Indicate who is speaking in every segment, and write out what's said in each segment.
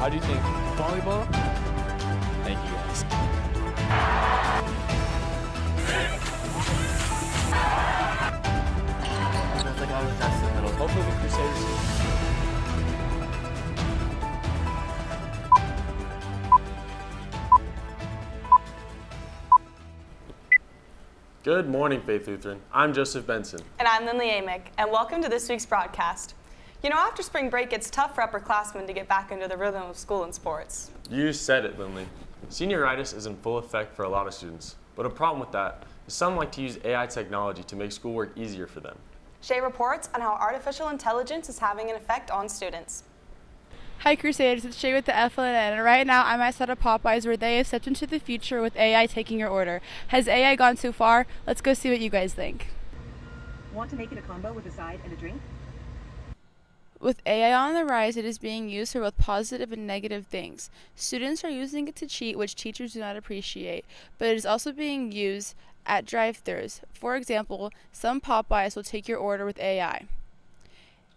Speaker 1: How do you think? Volleyball? Thank you guys.
Speaker 2: I felt like I was just in the middle.
Speaker 1: Hopefully the Crusaders.
Speaker 3: Good morning, Faith Lutheran. I'm Joseph Benson.
Speaker 4: And I'm Lindley, and welcome to this week's broadcast. You know, after spring break, it's tough for upperclassmen to get back into the rhythm of school and sports.
Speaker 3: You said it, Lindley. Senioritis is in full effect for a lot of students, but a problem with that is some like to use AI technology to make schoolwork easier for them.
Speaker 4: Shay reports on how artificial intelligence is having an effect on students.
Speaker 5: Hi Crusaders, it's Shay with the Flnn, and right now I'm outside of Popeyes where they have stepped into the future with AI taking your order. Has AI gone too far? Let's go see what you guys think.
Speaker 6: Want to make it a combo with a side and a drink?
Speaker 5: With AI on the rise, it is being used for both positive and negative things. Students are using it to cheat, which teachers do not appreciate, but it is also being used at drive-thrus. For example, some Popeyes will take your order with AI.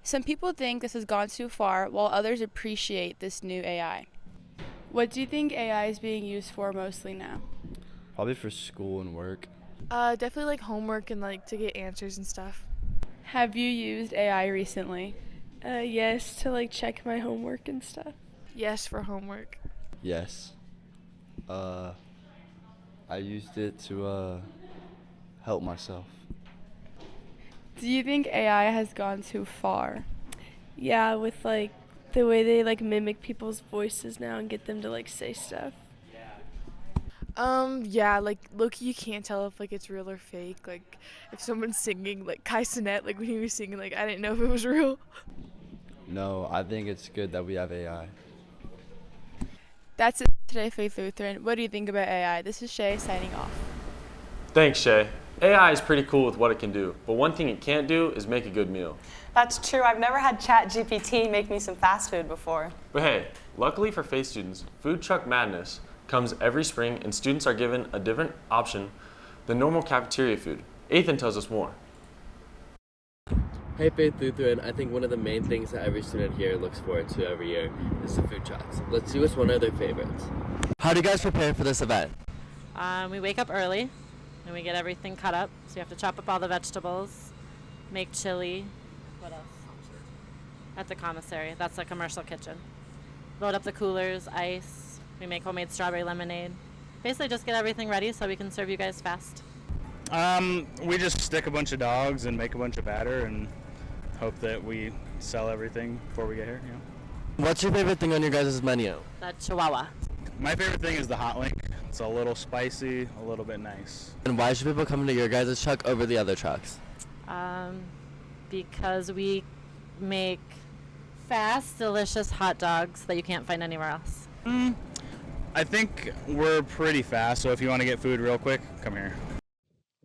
Speaker 5: Some people think this has gone too far, while others appreciate this new AI. What do you think AI is being used for mostly now?
Speaker 2: Probably for school and work.
Speaker 7: Definitely like homework and like to get answers and stuff.
Speaker 5: Have you used AI recently?
Speaker 8: Yes, to like check my homework and stuff.
Speaker 7: Yes, for homework.
Speaker 2: Yes. I used it to help myself.
Speaker 5: Do you think AI has gone too far?
Speaker 8: Yeah, with like the way they like mimic people's voices now and get them to like say stuff.
Speaker 7: Yeah, like look, you can't tell if like it's real or fake. Like if someone's singing, like Kai Cenat, like when he was singing, like I didn't know if it was real.
Speaker 2: No, I think it's good that we have AI.
Speaker 5: That's it today, Faith Lutheran. What do you think about AI? This is Shay signing off.
Speaker 3: Thanks, Shay. AI is pretty cool with what it can do, but one thing it can't do is make a good meal.
Speaker 4: That's true. I've never had ChatGPT make me some fast food before.
Speaker 3: But hey, luckily for Faith students, Food Truck Madness comes every spring and students are given a different option than normal cafeteria food. Ethan tells us more.
Speaker 9: Hey Faith Lutheran, I think one of the main things that every student here looks forward to every year is the food trucks. Let's see what's one of their favorites. How do you guys prepare for this event?
Speaker 10: We wake up early and we get everything cut up. So you have to chop up all the vegetables, make chili. What else? At the commissary. That's the commercial kitchen. Load up the coolers, ice. We make homemade strawberry lemonade. Basically just get everything ready so we can serve you guys fast.
Speaker 11: We just stick a bunch of dogs and make a bunch of batter and hope that we sell everything before we get here, you know.
Speaker 9: What's your favorite thing on your guys' menu?
Speaker 10: The Chihuahua.
Speaker 11: My favorite thing is the hot link. It's a little spicy, a little bit nice.
Speaker 9: And why should people come to your guys' truck over the other trucks?
Speaker 10: Because we make fast, delicious hot dogs that you can't find anywhere else.
Speaker 11: I think we're pretty fast, so if you want to get food real quick, come here.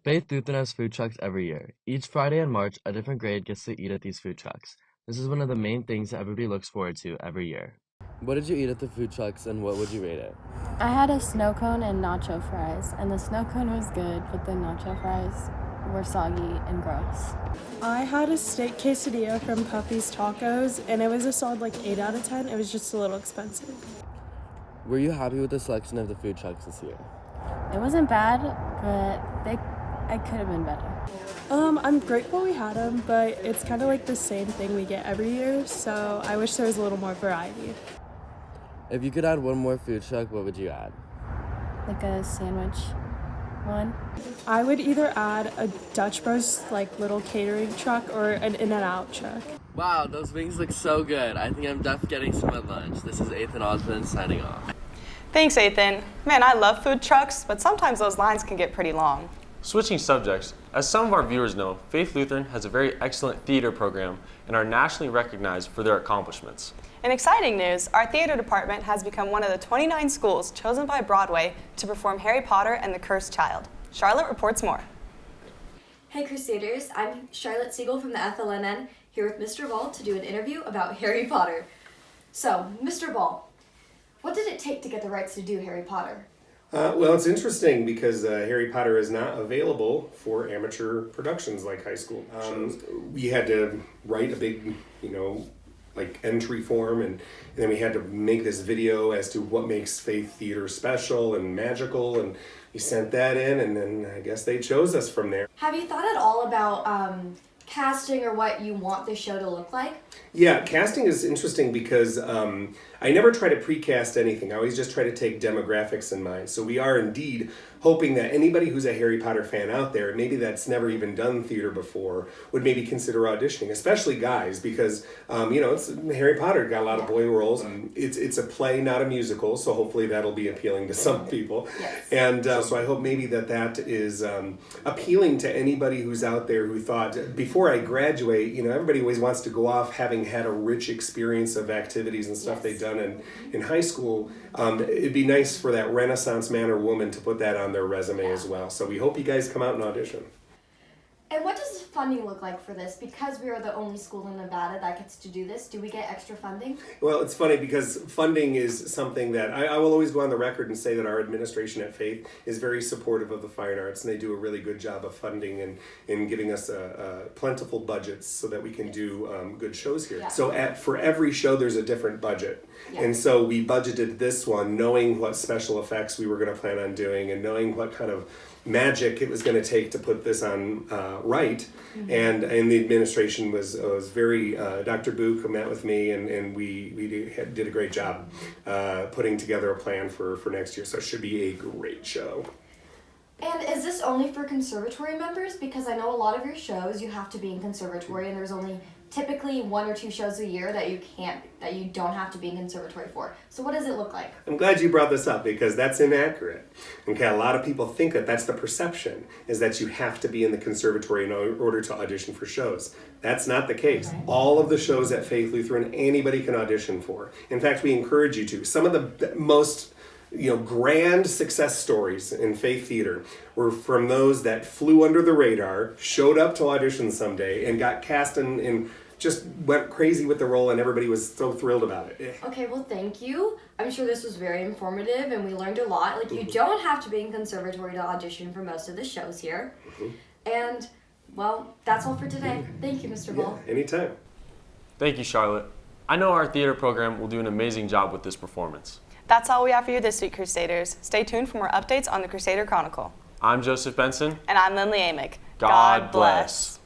Speaker 9: Faith Lutheran has food trucks every year. Each Friday in March, a different grade gets to eat at these food trucks. This is one of the main things that everybody looks forward to every year. What did you eat at the food trucks and what would you rate it?
Speaker 12: I had a snow cone and nacho fries, and the snow cone was good, but the nacho fries were soggy and gross.
Speaker 8: I had a steak quesadilla from Puppy's Tacos, and it was a solid like 8 out of 10. It was just a little expensive.
Speaker 9: Were you happy with the selection of the food trucks this year?
Speaker 12: It wasn't bad, but I could have been better.
Speaker 8: I'm grateful we had them, but it's kind of like the same thing we get every year, so I wish there was a little more variety.
Speaker 9: If you could add one more food truck, what would you add?
Speaker 12: Like a sandwich one.
Speaker 8: I would either add a Dutch Bros like little catering truck or an In-N-Out truck.
Speaker 9: Wow, those wings look so good. I think I'm definitely getting some at lunch. This is Ethan Osmond signing off.
Speaker 4: Thanks, Ethan. Man, I love food trucks, but sometimes those lines can get pretty long.
Speaker 3: Switching subjects, as some of our viewers know, Faith Lutheran has a very excellent theater program and are nationally recognized for their accomplishments.
Speaker 4: In exciting news, our theater department has become one of the 29 schools chosen by Broadway to perform Harry Potter and the Cursed Child. Charlotte reports more.
Speaker 13: Hey Crusaders, I'm Charlotte Siegel from the Flnn, here with Mr. Ball to do an interview about Harry Potter. So, Mr. Ball, what did it take to get the rights to do Harry Potter?
Speaker 14: Well, it's interesting because Harry Potter is not available for amateur productions like high school. We had to write a big, like entry form, and then we had to make this video as to what makes faith theater special and magical, and we sent that in, and then I guess they chose us from there.
Speaker 13: Have you thought at all about casting or what you want the show to look like?
Speaker 14: Yeah, casting is interesting because I never try to precast anything. I always just try to take demographics in mind. So we are indeed hoping that anybody who's a Harry Potter fan out there, maybe that's never even done theater before, would maybe consider auditioning, especially guys, because it's Harry Potter, got a lot of boy roles, and it's a play, not a musical, so hopefully that'll be appealing to some people.
Speaker 13: Yes.
Speaker 14: And so I hope maybe that is appealing to anybody who's out there who thought, before I graduate, everybody always wants to go off having had a rich experience of activities and stuff they've done in high school. It'd be nice for that Renaissance man or woman to put that on their resume as well. So we hope you guys come out and audition.
Speaker 13: And what does funding look like for this? Because we are the only school in Nevada that gets to do this, do we get extra funding?
Speaker 14: Well, it's funny because funding is something that I will always go on the record and say that our administration at Faith is very supportive of the fine arts, and they do a really good job of funding and giving us plentiful budgets so that we can do good shows here. Yeah. So for every show, there's a different budget. Yeah. And so we budgeted this one knowing what special effects we were going to plan on doing and knowing what kind of magic it was going to take to put this on right. Mm-hmm. And the administration was very, Dr. Book met with me and we did a great job putting together a plan for next year. So it should be a great show.
Speaker 13: And is this only for conservatory members? Because I know a lot of your shows you have to be in conservatory, and there's only typically 1 or 2 shows a year that you don't have to be in conservatory for. So what does it look like?
Speaker 14: I'm glad you brought this up because that's inaccurate. Okay, a lot of people think that's the perception, is that you have to be in the conservatory in order to audition for shows. That's not the case. Okay. All of the shows at Faith Lutheran, anybody can audition for. In fact, we encourage you to. Some of the most grand success stories in Faith Theater were from those that flew under the radar, showed up to audition someday, and got cast and just went crazy with the role, and everybody was so thrilled about it.
Speaker 13: Okay, well, thank you. I'm sure this was very informative, and we learned a lot. Like, you don't have to be in conservatory to audition for most of the shows here. Mm-hmm. And, well, that's all for today. Thank you, Mr. Ball.
Speaker 14: Yeah, anytime.
Speaker 3: Thank you, Charlotte. I know our theater program will do an amazing job with this performance.
Speaker 4: That's all we have for you this week, Crusaders. Stay tuned for more updates on the Crusader Chronicle.
Speaker 3: I'm Joseph Benson.
Speaker 4: And I'm Lindley Amick.
Speaker 3: God bless.